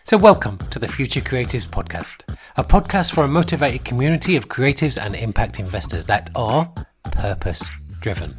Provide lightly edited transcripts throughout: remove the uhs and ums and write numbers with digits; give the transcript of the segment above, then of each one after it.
So welcome to the Future Creatives Podcast, a podcast for a motivated community of creatives and impact investors that are purpose-driven.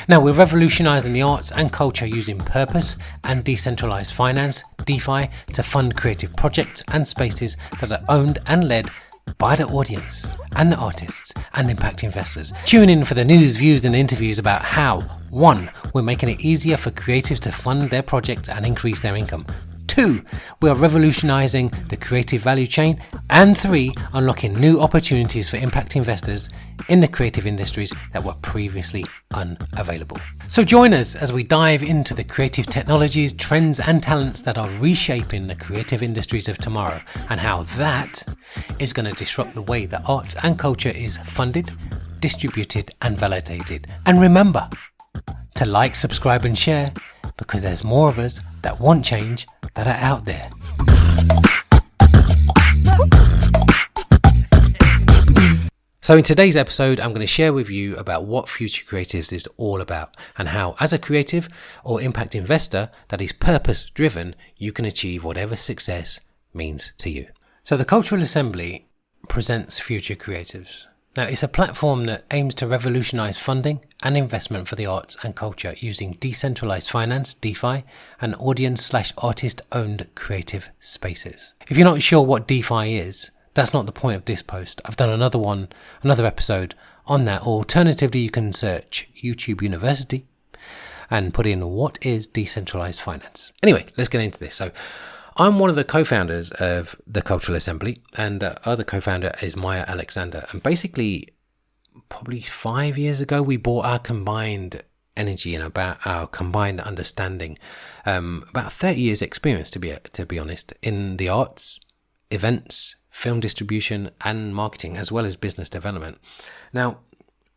Now, we're revolutionising the arts and culture using purpose and decentralised finance, DeFi, to fund creative projects and spaces that are owned and led by the audience and the artists and impact investors. Tune in for the news, views and interviews about how, 1, we're making it easier for creatives to fund their projects and increase their income. 2, we are revolutionising the creative value chain. And 3, unlocking new opportunities for impact investors in the creative industries that were previously unavailable. So join us as we dive into the creative technologies, trends and talents that are reshaping the creative industries of tomorrow, and how that is going to disrupt the way that arts and culture is funded, distributed and validated. And remember to like, subscribe and share, because there's more of us that want change that are out there. So in today's episode, I'm going to share with you about what Future Creatives is all about and how, as a creative or impact investor that is purpose driven, you can achieve whatever success means to you. So the Cultural Assembly presents Future Creatives. Now, it's a platform that aims to revolutionise funding and investment for the arts and culture using decentralised finance, DeFi, and audience/artist-owned creative spaces. If you're not sure what DeFi is, that's not the point of this post. I've done another episode on that. Alternatively, you can search YouTube University and put in what is decentralised finance. Anyway, let's get into this. So, I'm one of the co-founders of the Cultural Assembly, and other co-founder is Maya Alexander. And basically, probably 5 years ago, we brought our combined energy and about our combined understanding, about 30 years experience to be honest, in the arts, events, film distribution and marketing, as well as business development. Now,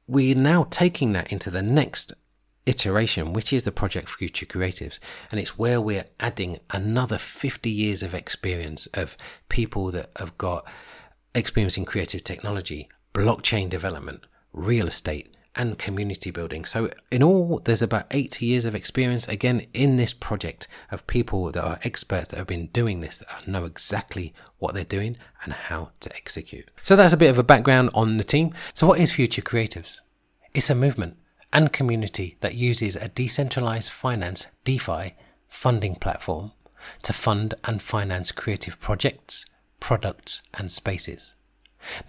we're now taking that into the next iteration, which is the project Future Creatives, and it's where we're adding another 50 years of experience of people that have got experience in creative technology, blockchain development, real estate and community building. So in all, there's about 80 years of experience again in this project of people that are experts that have been doing this, that know exactly what they're doing and how to execute. So that's a bit of a background on the team. So what is Future Creatives? It's a movement and community that uses a decentralized finance, DeFi, funding platform to fund and finance creative projects, products and spaces.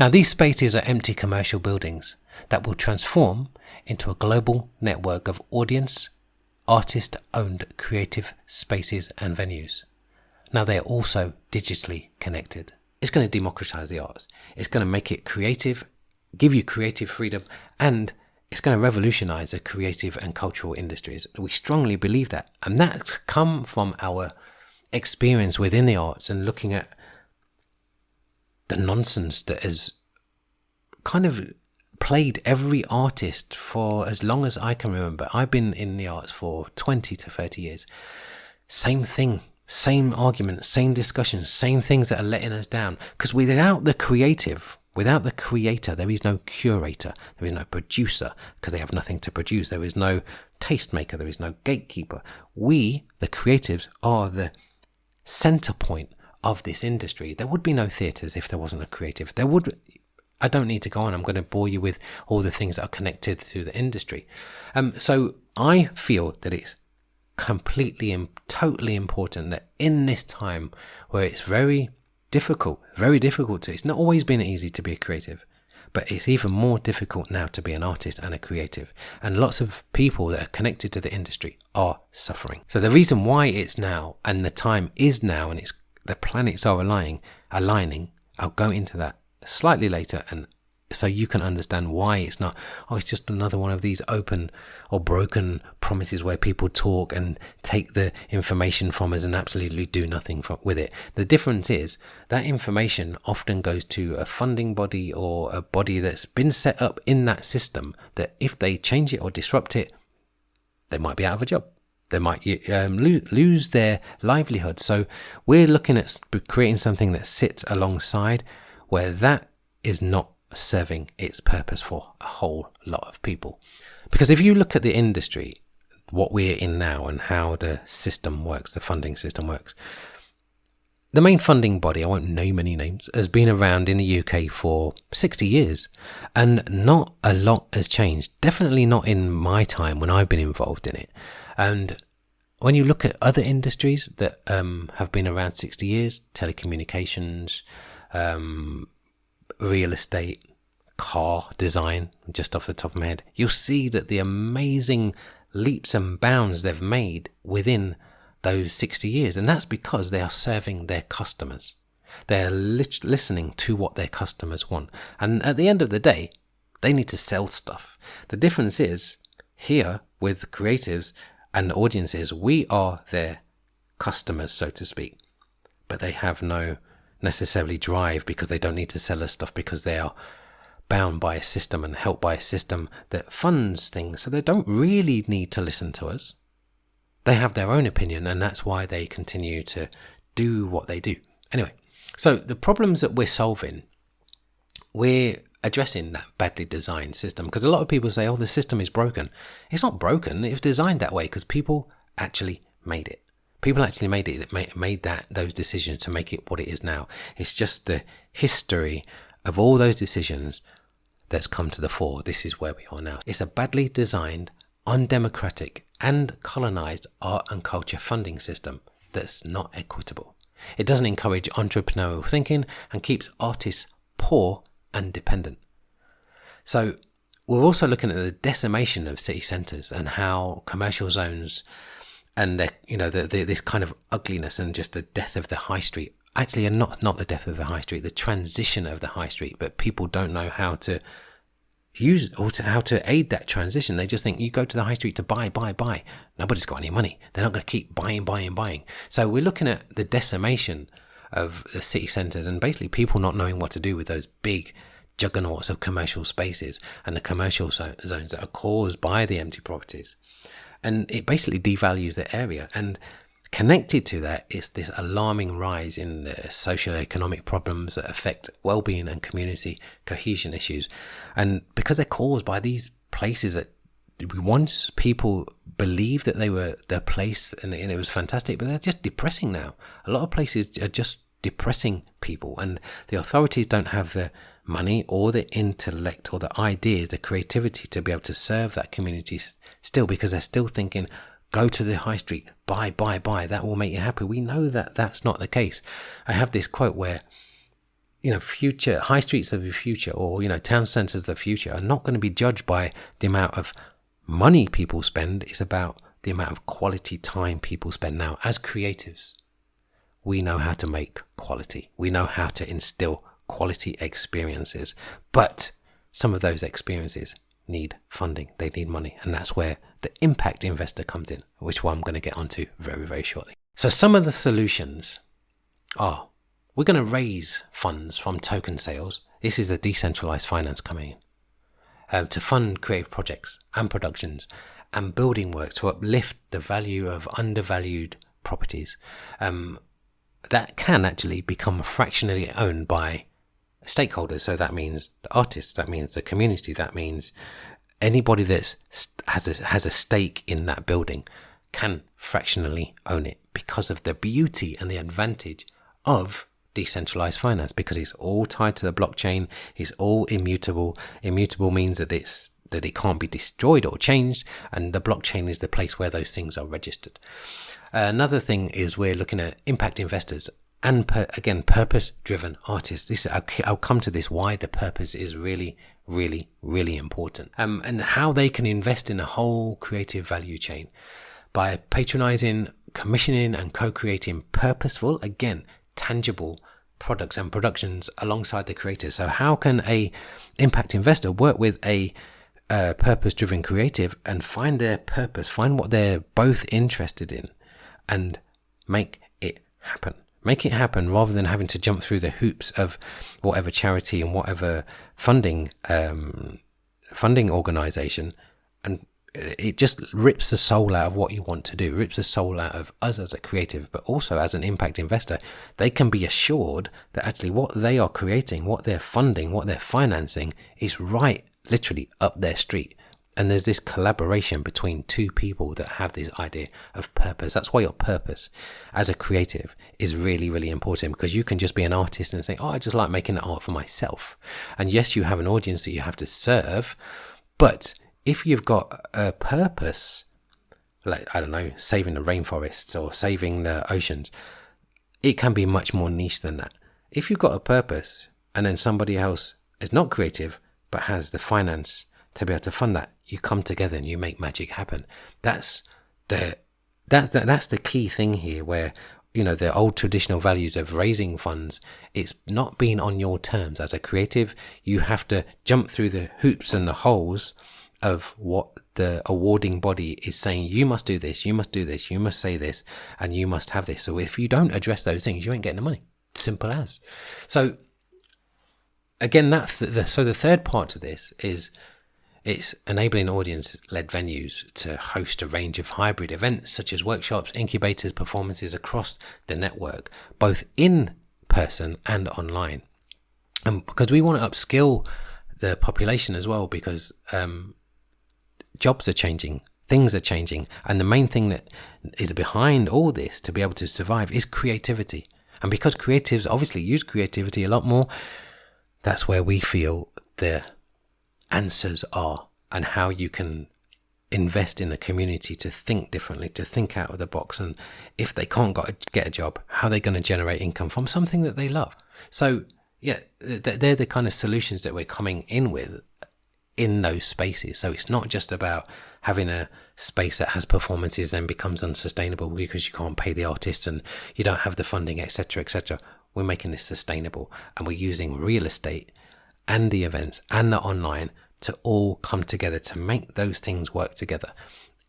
Now, these spaces are empty commercial buildings that will transform into a global network of audience, artist-owned creative spaces and venues. Now, they are also digitally connected. It's going to democratize the arts. It's going to make it creative, give you creative freedom, and it's going to revolutionize the creative and cultural industries. We strongly believe that. And that's come from our experience within the arts and looking at the nonsense that has kind of plagued every artist for as long as I can remember. I've been in the arts for 20 to 30 years. Same thing, same argument, same discussions, same things that are letting us down. Because without the creative, without the creator, there is no curator, there is no producer, because they have nothing to produce. There is no tastemaker, there is no gatekeeper. We, the creatives, are the center point of this industry. There would be no theatres if there wasn't a creative. I don't need to go on. I'm going to bore you with all the things that are connected to the industry. So I feel that it's completely and totally important that in this time where it's very difficult to, it's not always been easy to be a creative, but it's even more difficult now to be an artist and a creative. And lots of people that are connected to the industry are suffering. So the reason why it's now and the time is now and the planets are aligning, I'll go into that slightly later, and so you can understand why it's not, it's just another one of these open or broken promises where people talk and take the information from us and absolutely do nothing with it. The difference is that information often goes to a funding body or a body that's been set up in that system that if they change it or disrupt it, they might be out of a job. They might lose their livelihood. So we're looking at creating something that sits alongside where that is not serving its purpose for a whole lot of people. Because if you look at the industry, what we're in now and how the system works, the funding system works, The main funding body, I won't name any names, has been around in the UK for 60 years, and not a lot has changed. Definitely not in my time when I've been involved in it. And when you look at other industries that have been around 60 years, telecommunications, real estate, car design, just off the top of my head, you'll see that the amazing leaps and bounds they've made within those 60 years. And that's because they are serving their customers. They're listening to what their customers want. And at the end of the day, they need to sell stuff. The difference is here with creatives and audiences, we are their customers, so to speak. But they have no necessarily drive because they don't need to sell us stuff because they are bound by a system and helped by a system that funds things. So they don't really need to listen to us. They have their own opinion, and that's why they continue to do what they do. Anyway, so the problems that we're solving, we're addressing that badly designed system, because a lot of people say, oh, the system is broken. It's not broken. It was designed that way because people actually made it. People actually made it, made those decisions to make it what it is now. It's just the history of all those decisions that's come to the fore. This is where we are now. It's a badly designed, undemocratic and colonized art and culture funding system that's not equitable. It doesn't encourage entrepreneurial thinking and keeps artists poor and dependent. So we're also looking at the decimation of city centres and how commercial zones and this kind of ugliness and just the death of the high street, actually not the death of the high street, the transition of the high street, but people don't know how to use or how to aid that transition. They just think you go to the high street to buy. Nobody's got any money. They're not going to keep buying. So we're looking at the decimation of the city centres and basically people not knowing what to do with those big juggernauts of commercial spaces and the commercial zones that are caused by the empty properties. And it basically devalues the area. And connected to that is this alarming rise in the socio-economic problems that affect well-being and community cohesion issues. And because they're caused by these places that once people believed that they were their place and it was fantastic, but they're just depressing now. A lot of places are just depressing people, and the authorities don't have the money or the intellect or the ideas, the creativity to be able to serve that community still, because they're still thinking, go to the high street, buy, that will make you happy. We know that that's not the case. I have this quote where, future high streets of the future, or, town centres of the future are not going to be judged by the amount of money people spend. It's about the amount of quality time people spend. Now, as creatives, we know how to make quality. We know how to instill quality experiences, but some of those experiences need funding. They need money, and that's where the impact investor comes in, which I'm going to get onto very, very shortly. So some of the solutions are, we're going to raise funds from token sales. This is the decentralized finance coming in to fund creative projects and productions and building works to uplift the value of undervalued properties that can actually become fractionally owned by stakeholders. So that means the artists, that means the community, that means anybody that has a stake in that building can fractionally own it, because of the beauty and the advantage of decentralized finance, because it's all tied to the blockchain. It's all immutable. Immutable means that it can't be destroyed or changed, and the blockchain is the place where those things are registered. Another thing is we're looking at impact investors and purpose-driven artists. I'll come to this, why the purpose is really, really, really important, and how they can invest in the whole creative value chain by patronizing, commissioning and co-creating purposeful, tangible products and productions alongside the creators. So how can a impact investor work with a purpose-driven creative and find their purpose, find what they're both interested in, and make it happen? Make it happen rather than having to jump through the hoops of whatever charity and whatever funding organization, and it just rips the soul out of what you want to do, rips the soul out of us as a creative, but also as an impact investor. They can be assured that actually what they are creating, what they're funding, what they're financing is right literally up their street, And there's this collaboration between two people that have this idea of purpose. That's why your purpose as a creative is really, really important, because you can just be an artist and say, oh, I just like making art for myself. And yes, you have an audience that you have to serve. But if you've got a purpose, like, I don't know, saving the rainforests or saving the oceans, it can be much more niche than that. If you've got a purpose and then somebody else is not creative but has the finance to be able to fund that, you come together and you make magic happen. That's the key thing here, where, you know, the old traditional values of raising funds, it's not being on your terms. As a creative, you have to jump through the hoops and the holes of what the awarding body is saying. You must do this, you must do this, you must say this, and you must have this. So if you don't address those things, you ain't getting the money. Simple as. So again, that's so the third part to this is it's enabling audience-led venues to host a range of hybrid events such as workshops, incubators, performances across the network, both in person and online. And because we want to upskill the population as well, because jobs are changing, things are changing, and the main thing that is behind all this to be able to survive is creativity. And because creatives obviously use creativity a lot more, that's where we feel the answers are, and how you can invest in the community to think differently, to think out of the box. And if they can't get a job, how are they going to generate income from something that they love? So yeah, they're the kind of solutions that we're coming in with in those spaces. So it's not just about having a space that has performances and becomes unsustainable because you can't pay the artists and you don't have the funding, etc., etc. We're making this sustainable, and we're using real estate and the events and the online to all come together to make those things work together.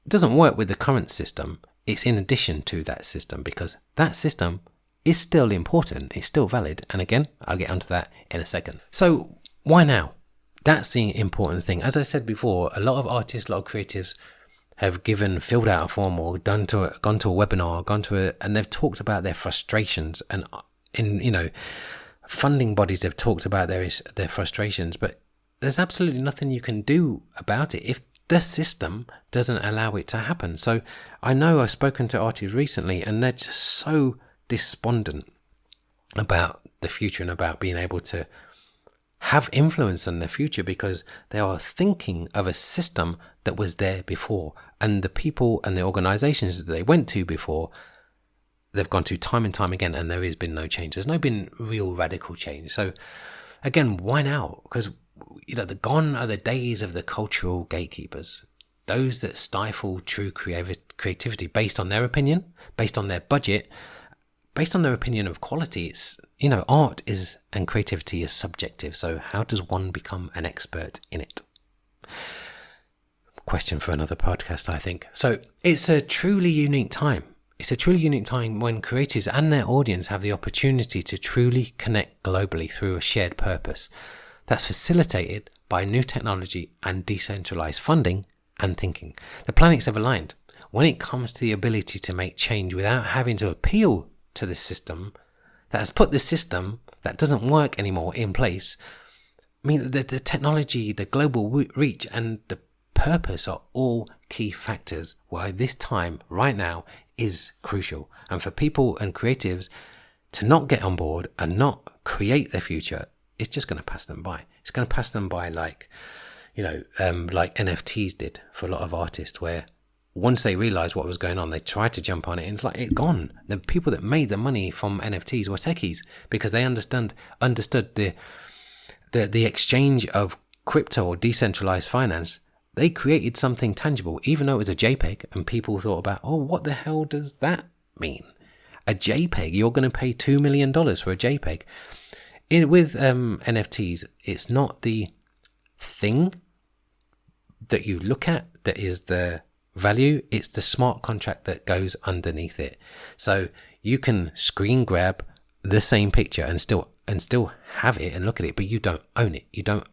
It doesn't work with the current system. It's in addition to that system, because that system is still important. It's still valid. And again, I'll get onto that in a second. So why now? That's the important thing. As I said before, a lot of artists, a lot of creatives have filled out a form or gone to a webinar, and they've talked about their frustrations. And in, you know, funding bodies have talked about their frustrations, but there's absolutely nothing you can do about it if the system doesn't allow it to happen. So I know I've spoken to artists recently, and they're just so despondent about the future and about being able to have influence on the future, because they are thinking of a system that was there before, and the people and the organizations that they went to before, they've gone to time and time again, and there has been no change. There's been real radical change. So again, why now? Because, you know, gone are the days of the cultural gatekeepers, those that stifle true creativity based on their opinion, based on their budget, based on their opinion of quality. It's, you know, art is, and creativity is subjective. So how does one become an expert in it? Question for another podcast, I think. So it's a truly unique time. It's a truly unique time when creatives and their audience have the opportunity to truly connect globally through a shared purpose that's facilitated by new technology and decentralized funding and thinking. The planets have aligned when it comes to the ability to make change without having to appeal to the system that has put the system that doesn't work anymore in place. I mean, the technology, the global reach, and the purpose are all key factors why this time right now is crucial. And for people and creatives to not get on board and not create their future, it's just going to pass them by. It's going to pass them by like, you know, like NFTs did for a lot of artists, where once they realized what was going on, they tried to jump on it, and it's like, it's gone. The people that made the money from NFTs were techies, because they understood the exchange of crypto or decentralized finance. They created something tangible, even though it was a JPEG, and people thought about, oh, what the hell does that mean? A JPEG, you're going to pay $2 million for a JPEG. With NFTs, it's not the thing that you look at that is the value, it's the smart contract that goes underneath it. So you can screen grab the same picture and still have it and look at it, but you don't own it.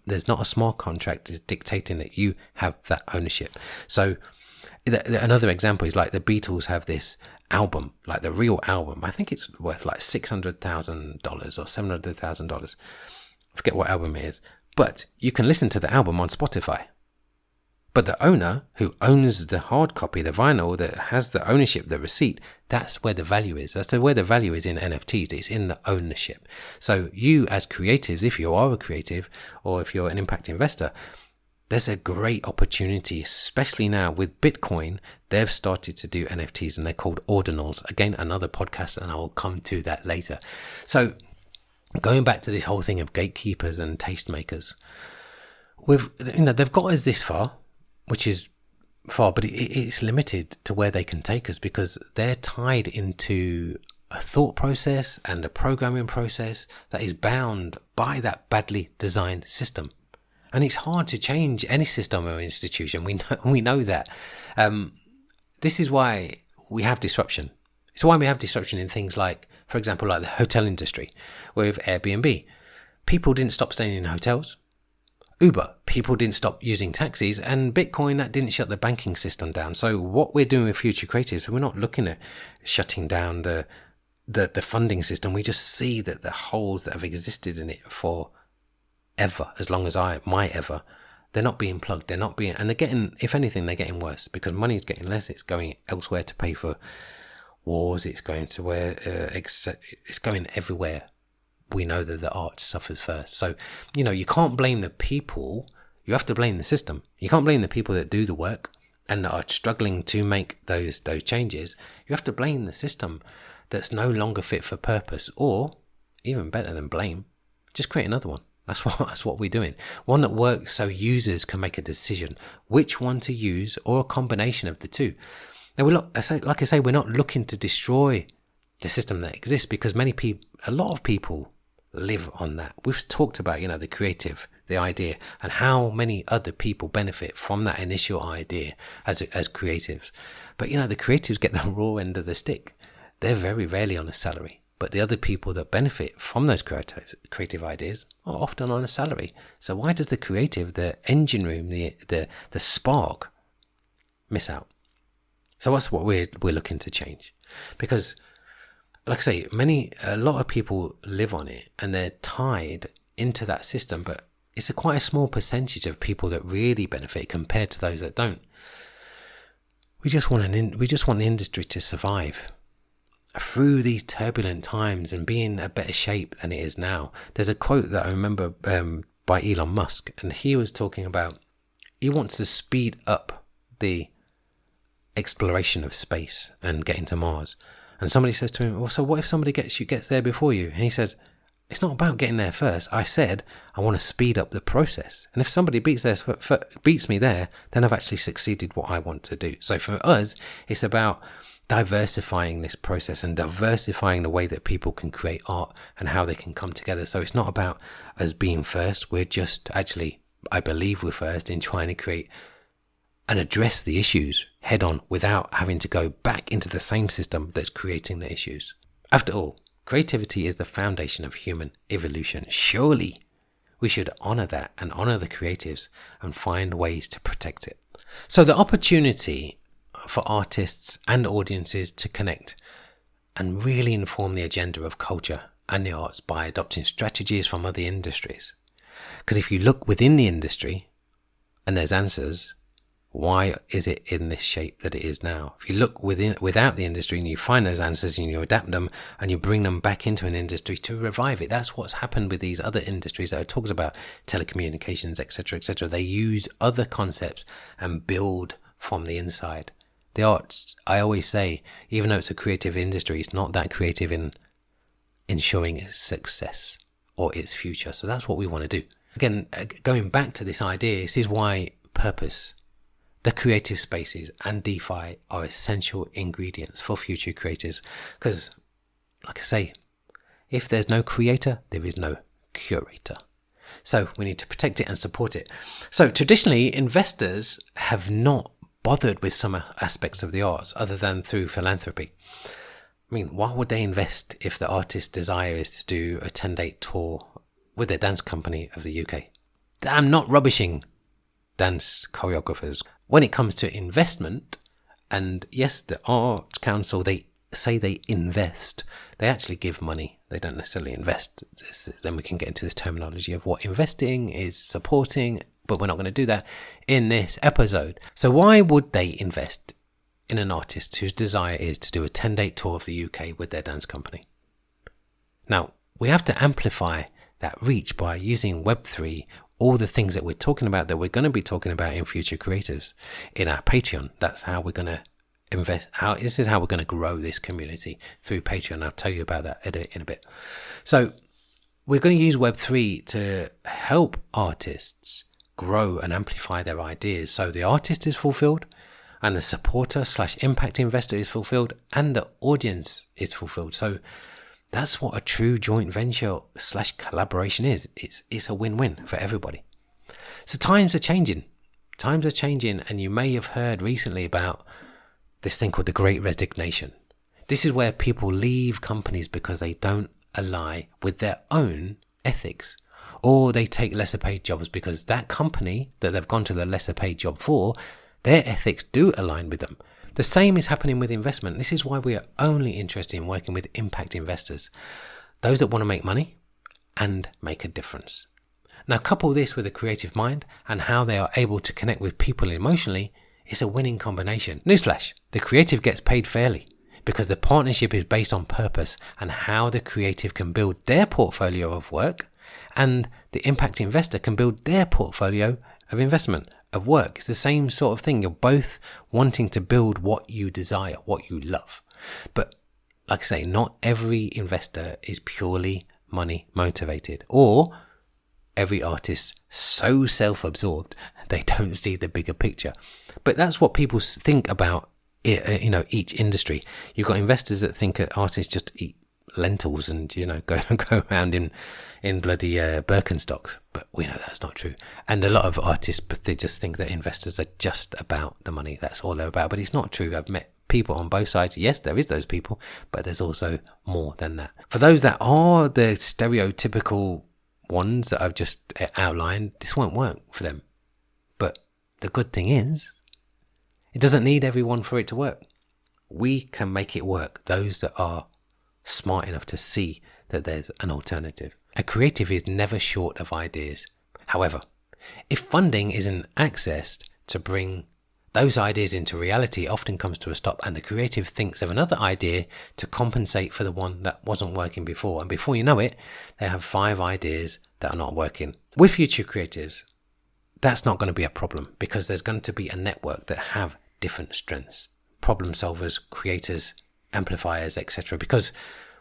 There's not a smart contract dictating that you have that ownership. So another example is like the Beatles have this album, like the real album. I think it's worth like $600,000 or $700,000. I forget what album it is, but you can listen to the album on Spotify. But the owner who owns the hard copy, the vinyl, that has the ownership, the receipt, that's where the value is. That's where the value is in NFTs. It's in the ownership. So you as creatives, if you are a creative or if you're an impact investor, there's a great opportunity, especially now with Bitcoin. They've started to do NFTs and they're called ordinals. Again, another podcast, and I will come to that later. So going back to this whole thing of gatekeepers and tastemakers, they've got us this far, which is far, but it's limited to where they can take us because they're tied into a thought process and a programming process that is bound by that badly designed system. And it's hard to change any system or institution. We know that. This is why we have disruption. It's why we have disruption in things like, for example, like the hotel industry with Airbnb. People didn't stop staying in hotels. Uber, people didn't stop using taxis, and Bitcoin, that didn't shut the banking system down. So what we're doing with Future Creatives, we're not looking at shutting down the funding system. We just see that the holes that have existed in it for ever, as long as ever, they're not being plugged. And they're getting, if anything, they're getting worse because money's getting less. It's going elsewhere to pay for wars. It's going to where it's going everywhere. We know that the art suffers first. So, you can't blame the people. You have to blame the system. You can't blame the people that do the work and that are struggling to make those changes. You have to blame the system that's no longer fit for purpose, or even better than blame, just create another one. That's what we're doing. One that works so users can make a decision which one to use, or a combination of the two. Now, like I say, we're not looking to destroy the system that exists because a lot of people live on that. We've talked about, the creative, the idea, and how many other people benefit from that initial idea as creatives. But, the creatives get the raw end of the stick. They're very rarely on a salary. But the other people that benefit from those creative ideas are often on a salary. So why does the creative, the engine room, the spark miss out? So that's what we're looking to change. Because, like I say, a lot of people live on it and they're tied into that system, but it's quite a small percentage of people that really benefit compared to those that don't. We just want the industry to survive through these turbulent times and be in a better shape than it is now. There's a quote that I remember by Elon Musk, and he was talking about he wants to speed up the exploration of space and getting to Mars. And somebody says to him, well, so what if somebody gets there before you? And he says, it's not about getting there first. I said I want to speed up the process. And if somebody beats me there, then I've actually succeeded what I want to do. So for us, it's about diversifying this process and diversifying the way that people can create art and how they can come together. So it's not about us being first. We're just actually, I believe we're first in trying to create and address the issues head on without having to go back into the same system that's creating the issues. After all, creativity is the foundation of human evolution. Surely we should honor that and honor the creatives and find ways to protect it. So the opportunity for artists and audiences to connect and really inform the agenda of culture and the arts by adopting strategies from other industries. Because if you look within the industry and there's answers, why is it in this shape that it is now? If you look without the industry and you find those answers and you adapt them and you bring them back into an industry to revive it. That's what's happened with these other industries that I talked about, telecommunications, etc., etc. They use other concepts and build from the inside. The arts, I always say, even though it's a creative industry, it's not that creative in ensuring its success or its future. So that's what we want to do. Again, going back to this idea, this is why purpose, the creative spaces and DeFi are essential ingredients for future creatives. Because, like I say, if there's no creator, there is no curator. So we need to protect it and support it. So traditionally, investors have not bothered with some aspects of the arts other than through philanthropy. I mean, why would they invest if the artist's desire is to do a 10-day tour with their dance company of the UK? I'm not rubbishing dance choreographers. When it comes to investment, and yes, the Arts Council, they say they invest. They actually give money. They don't necessarily invest. Then we can get into this terminology of what investing is, supporting, but we're not going to do that in this episode. So why would they invest in an artist whose desire is to do a 10-day tour of the UK with their dance company? Now, we have to amplify that reach by using Web3, all the things that we're talking about, that we're going to be talking about in Future Creatives in our Patreon. That's how we're going to this is how we're going to grow this community, through Patreon. I'll tell you about that in a bit. So we're going to use Web3 to help artists grow and amplify their ideas. So the artist is fulfilled, and the supporter / impact investor is fulfilled, and the audience is fulfilled. So that's what a true joint venture / collaboration is. It's a win-win for everybody. So times are changing, and you may have heard recently about this thing called the Great Resignation. This is where people leave companies because they don't align with their own ethics, or they take lesser paid jobs because that company that they've gone to the lesser paid job for, their ethics do align with them. The same is happening with investment. This is why we are only interested in working with impact investors, those that want to make money and make a difference. Now, couple this with a creative mind and how they are able to connect with people emotionally. It's a winning combination. Newsflash, the creative gets paid fairly because the partnership is based on purpose and how the creative can build their portfolio of work, and the impact investor can build their portfolio of investment, of work. It's the same sort of thing. You're both wanting to build what you desire, what you love. But like I say, not every investor is purely money motivated, or every artist so self-absorbed they don't see the bigger picture. But that's what people think about, each industry. You've got investors that think that artists just eat lentils and go around in bloody Birkenstocks, but we know that's not true. And a lot of artists, but they just think that investors are just about the money. That's all they're about. But it's not true. I've met people on both sides. Yes, there is those people, but there's also more than that. For those that are the stereotypical ones that I've just outlined, this won't work for them. But the good thing is, it doesn't need everyone for it to work. We can make it work. Those that are smart enough to see that there's an alternative. A creative is never short of ideas. However, if funding isn't accessed to bring those ideas into reality, often comes to a stop, and the creative thinks of another idea to compensate for the one that wasn't working before. And before you know it, they have 5 ideas that are not working. With Future Creatives, that's not going to be a problem, because there's going to be a network that have different strengths. Problem solvers, creators, amplifiers, etc. Because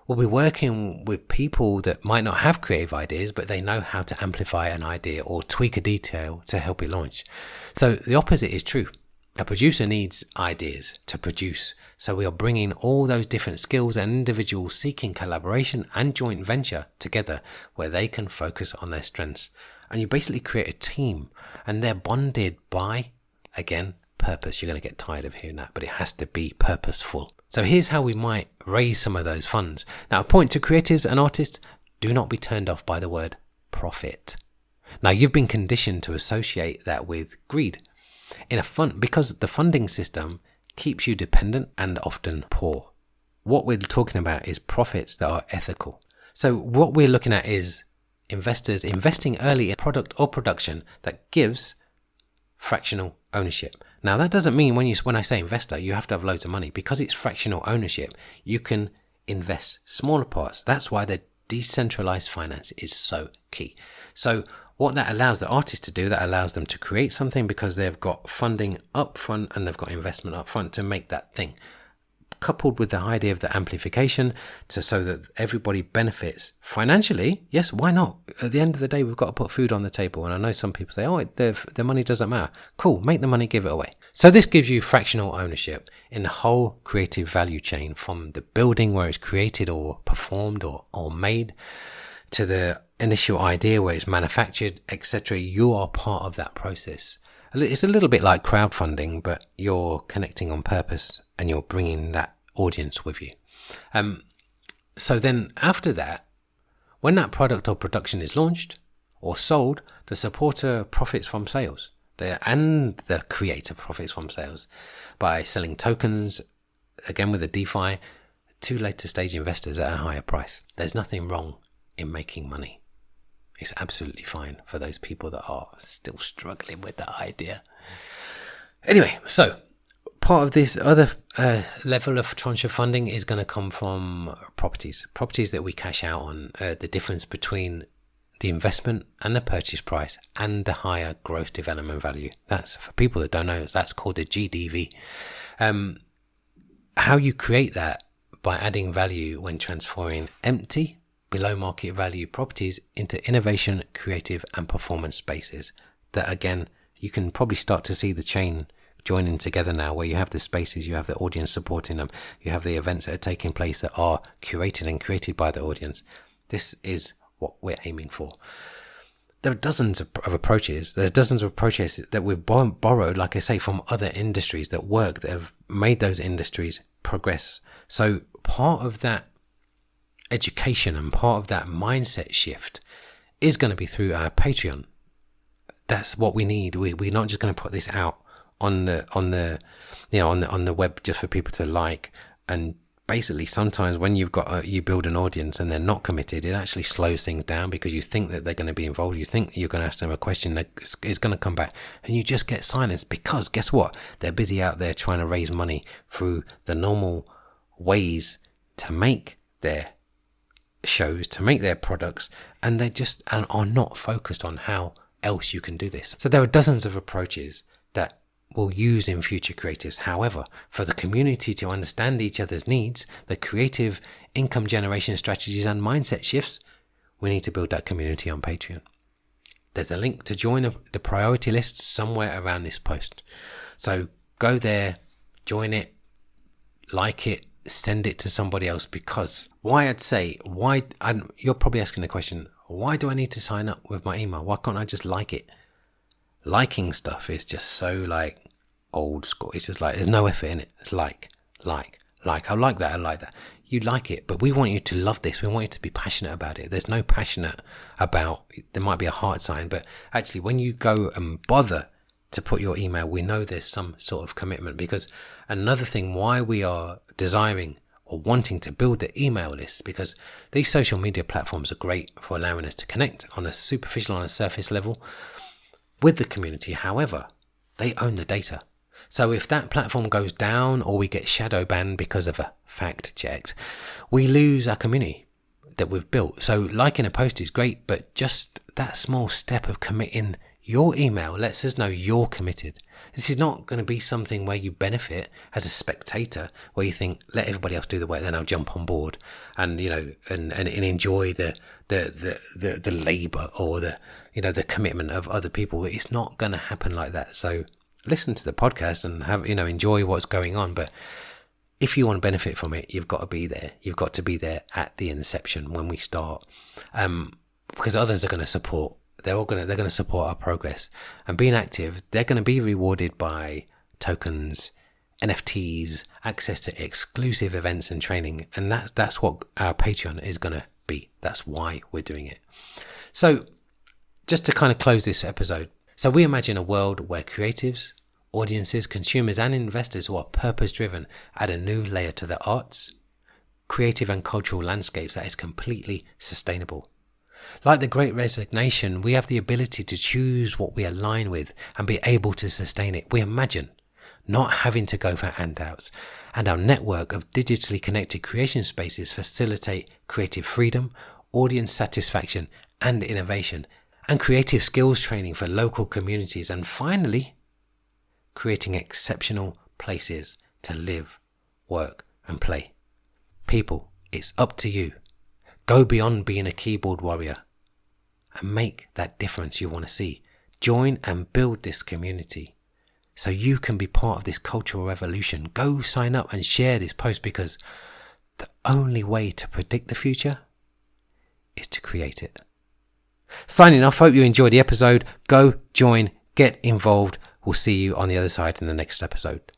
we'll be working with people that might not have creative ideas, but they know how to amplify an idea or tweak a detail to help it launch. So the opposite is true. A producer needs ideas to produce. So we are bringing all those different skills and individuals seeking collaboration and joint venture together, where they can focus on their strengths. And you basically create a team, and they're bonded by, again, purpose. You're going to get tired of hearing that, but it has to be purposeful. So here's how we might raise some of those funds. Now, a point to creatives and artists: do not be turned off by the word profit. Now, you've been conditioned to associate that with greed in a fund, because the funding system keeps you dependent and often poor. What we're talking about is profits that are ethical. So what we're looking at is investors investing early in product or production that gives fractional ownership. Now, that doesn't mean when I say investor, you have to have loads of money. Because it's fractional ownership, you can invest smaller parts. That's why the decentralized finance is so key. So what that allows the artist to do, that allows them to create something because they've got funding up front and they've got investment up front to make that thing. Coupled with the idea of the amplification so that everybody benefits financially. Yes, why not? At the end of the day, we've got to put food on the table. And I know some people say, oh, the money doesn't matter. Cool, make the money, give it away. So this gives you fractional ownership in the whole creative value chain, from the building where it's created or performed or made, to the initial idea where it's manufactured, etc. You are part of that process. It's a little bit like crowdfunding, but you're connecting on purpose and you're bringing that audience with you. So then after that, when that product or production is launched or sold, the supporter profits from sales, and the creator profits from sales by selling tokens, again with the DeFi, to later stage investors at a higher price. There's nothing wrong in making money. It's absolutely fine for those people that are still struggling with that idea. Anyway, so part of this other level of tranche of funding is going to come from properties that we cash out on, the difference between the investment and the purchase price and the higher gross development value. That's, for people that don't know, that's called the GDV. How you create that by adding value when transforming empty, below market value properties into innovation, creative and performance spaces. That again, you can probably start to see the chain joining together now, where you have the spaces, you have the audience supporting them, you have the events that are taking place that are curated and created by the audience. This is what we're aiming for. There are dozens of approaches. There are dozens of approaches that we've borrowed, like I say, from other industries that work, that have made those industries progress. So part of that education and part of that mindset shift is going to be through our Patreon. That's what we need. We're not just going to put this out on the web just for people to like. And basically, sometimes when you build an audience and they're not committed, it actually slows things down, because you think that they're going to be involved. You think that you're going to ask them a question that is going to come back, and you just get silence, because guess what? They're busy out there trying to raise money through the normal ways to make their shows, to make their products, and they just are not focused on how else you can do this. So there are dozens of approaches that we'll use in Future Creatives. However, for the community to understand each other's needs, the creative income generation strategies and mindset shifts, we need to build that community on Patreon. There's a link to join the priority list somewhere around this post. So go there, join it, like it, send it to somebody else. Because you're probably asking the question, why do I need to sign up with my email? Why can't I just like it? Liking stuff is just so old school. It's just there's no effort in it. It's like. I like that. You like it, but we want you to love this. We want you to be passionate about it. There's no passionate about, there might be a heart sign, but actually when you go and bother to put your email, we know there's some sort of commitment. Because another thing why we are desiring or wanting to build the email list, because these social media platforms are great for allowing us to connect on a surface level with the community. However, they own the data. So if that platform goes down or we get shadow banned because of a fact checked, we lose our community that we've built. So liking a post is great, but just that small step of committing your email lets us know you're committed. This is not going to be something where you benefit as a spectator, where you think, let everybody else do the work, then I'll jump on board and and enjoy the labor or the commitment of other people. It's not going to happen like that. So listen to the podcast and enjoy what's going on, but if you want to benefit from it, you've got to be there. You've got to be there at the inception when we start, because others are going to support. They're going to support our progress, and being active, they're going to be rewarded by tokens, NFTs, access to exclusive events and training, and that's what our Patreon is going to be. That's why we're doing it. So, just to kind of close this episode, so we imagine a world where creatives, audiences, consumers, and investors who are purpose-driven add a new layer to the arts, creative, and cultural landscapes that is completely sustainable. Like the Great Resignation, we have the ability to choose what we align with and be able to sustain it. We imagine not having to go for handouts, and our network of digitally connected creation spaces facilitate creative freedom, audience satisfaction and innovation, and creative skills training for local communities, and finally, creating exceptional places to live, work and play. People, it's up to you. Go beyond being a keyboard warrior and make that difference you want to see. Join and build this community so you can be part of this cultural revolution. Go sign up and share this post, because the only way to predict the future is to create it. Signing off, hope you enjoyed the episode. Go, join, get involved. We'll see you on the other side in the next episode.